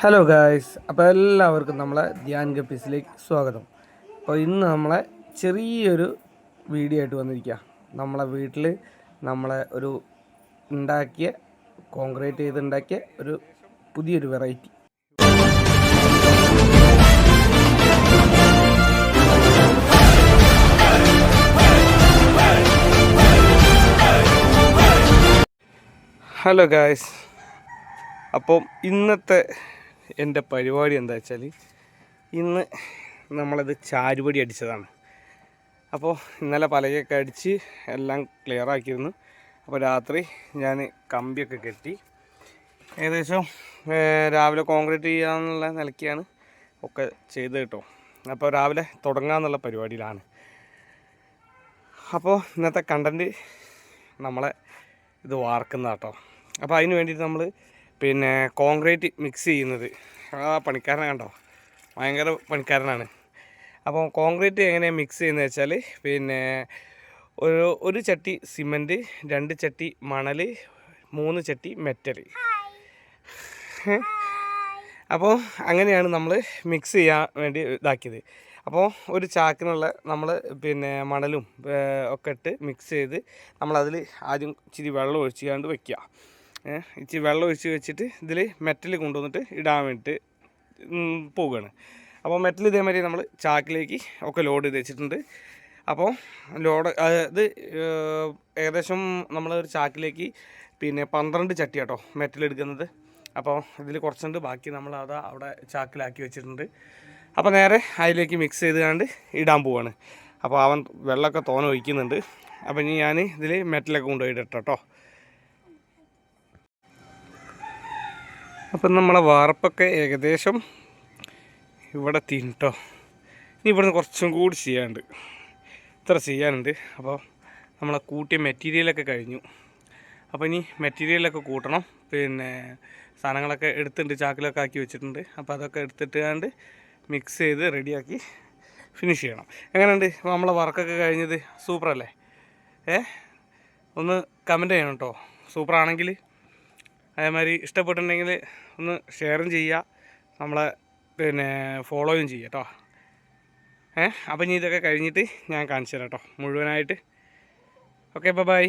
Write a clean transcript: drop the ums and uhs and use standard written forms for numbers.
Hello guys, അപ്പോൾ എല്ലാവർക്കും നമ്മളെ ധ്യാൻ ഗപ്പീസിലേക്ക് സ്വാഗതം. അപ്പോൾ ഇന്ന് നമ്മളെ ചെറിയൊരു വീഡിയോ ആയിട്ട് വന്നിരിക്കുക. നമ്മളെ വീട്ടിൽ നമ്മളെ ഒരു ഉണ്ടാക്കിയ കോൺക്രീറ്റ് ചെയ്തുണ്ടാക്കിയ ഒരു പുതിയൊരു വെറൈറ്റി. ഹലോ ഗായ്സ്, അപ്പം ഇന്നത്തെ എൻ്റെ പരിപാടി എന്താ വെച്ചാൽ, ഇന്ന് നമ്മളത് ചാരുപടി അടിച്ചതാണ്. അപ്പോൾ ഇന്നലെ പലകയൊക്കെ അടിച്ച് എല്ലാം ക്ലിയർ ആക്കിയിരുന്നു. അപ്പോൾ രാത്രി ഞാൻ കമ്പിയൊക്കെ കെട്ടി ഏകദേശം രാവിലെ കോൺക്രീറ്റ് ചെയ്യാന്നുള്ള നിലയ്ക്കാണ് ഒക്കെ ചെയ്ത് കേട്ടോ. അപ്പോൾ രാവിലെ തുടങ്ങാമെന്നുള്ള പരിപാടിയിലാണ്. അപ്പോൾ ഇന്നത്തെ കണ്ടൻറ്റ് നമ്മളെ ഇത് വാർക്കുന്ന കേട്ടോ. അപ്പോൾ അതിന് വേണ്ടിയിട്ട് നമ്മൾ കോൺക്രീറ്റ് മിക്സ് ചെയ്യുന്നത് പണിക്കാരനെ കണ്ടോ, ഭയങ്കര പണിക്കാരനാണ്. അപ്പോൾ കോൺക്രീറ്റ് എങ്ങനെയാണ് മിക്സ് ചെയ്യുന്നത് വെച്ചാൽ, ഒരു ചട്ടി സിമൻറ്റ്, 2 ചട്ടി മണൽ, 3 ചട്ടി മെറ്റൽ. അപ്പോൾ അങ്ങനെയാണ് നമ്മൾ മിക്സ് ചെയ്യാൻ വേണ്ടി ഇതാക്കിയത്. അപ്പോൾ ഒരു ചാക്കിനുള്ള നമ്മൾ മണലും ഒക്കെ ഇട്ട് മിക്സ് ചെയ്ത് നമ്മളതിൽ ആദ്യം ഇച്ചിരി വെള്ളം ഒഴിച്ചുകൊണ്ട് വയ്ക്കുക. ഇച്ചിരി വെള്ളം ഒഴിച്ച് വെച്ചിട്ട് ഇതിൽ മെറ്റൽ കൊണ്ടുവന്നിട്ട് ഇടാൻ വേണ്ടിയിട്ട് പോവുകയാണ്. അപ്പോൾ മെറ്റൽ ഇതേമാതിരി നമ്മൾ ചാക്കിലേക്ക് ഒക്കെ ലോഡ് ചെയ്ത് വെച്ചിട്ടുണ്ട്. അപ്പോൾ അത് ഏകദേശം നമ്മളൊരു ചാക്കിലേക്ക് 12 ചട്ടി കേട്ടോ മെറ്റൽ എടുക്കുന്നത്. അപ്പോൾ ഇതിൽ കുറച്ചുണ്ട്, ബാക്കി നമ്മൾ അവിടെ ചാക്കിലാക്കി വെച്ചിട്ടുണ്ട്. അപ്പോൾ നേരെ അതിലേക്ക് മിക്സ് ചെയ്തുകൊണ്ട് ഇടാൻ പോവാണ്. അപ്പോൾ അവൻ വെള്ളമൊക്കെ തോനെ ഒഴിക്കുന്നുണ്ട്. അപ്പോൾ ഇനി ഞാൻ ഇതിൽ മെറ്റലൊക്കെ കൊണ്ടുപോയിട്ട് കേട്ടോ. അപ്പം നമ്മളെ വാർപ്പൊക്കെ ഏകദേശം ഇവിടെ തീട്ടോ. ഇനി ഇവിടുന്ന് കുറച്ചും കൂടി ചെയ്യാനുണ്ട്, ഇത്ര ചെയ്യാനുണ്ട്. അപ്പോൾ നമ്മളെ കൂട്ടിയ മെറ്റീരിയലൊക്കെ കഴിഞ്ഞു. അപ്പോൾ ഇനി മെറ്റീരിയലൊക്കെ കൂട്ടണം. സാധനങ്ങളൊക്കെ എടുത്തിട്ടുണ്ട്, ചാക്കിലൊക്കെ ആക്കി വെച്ചിട്ടുണ്ട്. അപ്പോൾ അതൊക്കെ എടുത്തിട്ട് മിക്സ് ചെയ്ത് റെഡിയാക്കി ഫിനിഷ് ചെയ്യണം. എങ്ങനെയുണ്ട് നമ്മളെ വർക്കൊക്കെ കഴിഞ്ഞത്? സൂപ്പറല്ലേ? ഒന്ന് കമൻറ്റ് ചെയ്യണം കേട്ടോ, സൂപ്പറാണെങ്കിൽ. അതേമാതിരി ഇഷ്ടപ്പെട്ടിട്ടുണ്ടെങ്കിൽ ഒന്ന് ഷെയറും ചെയ്യുക, നമ്മളെ ഫോളോയും ചെയ്യുക കേട്ടോ. അപ്പം ഇനി ഇതൊക്കെ കഴിഞ്ഞിട്ട് ഞാൻ കാണിച്ചു തരാം കേട്ടോ മുഴുവനായിട്ട്. Okay, by.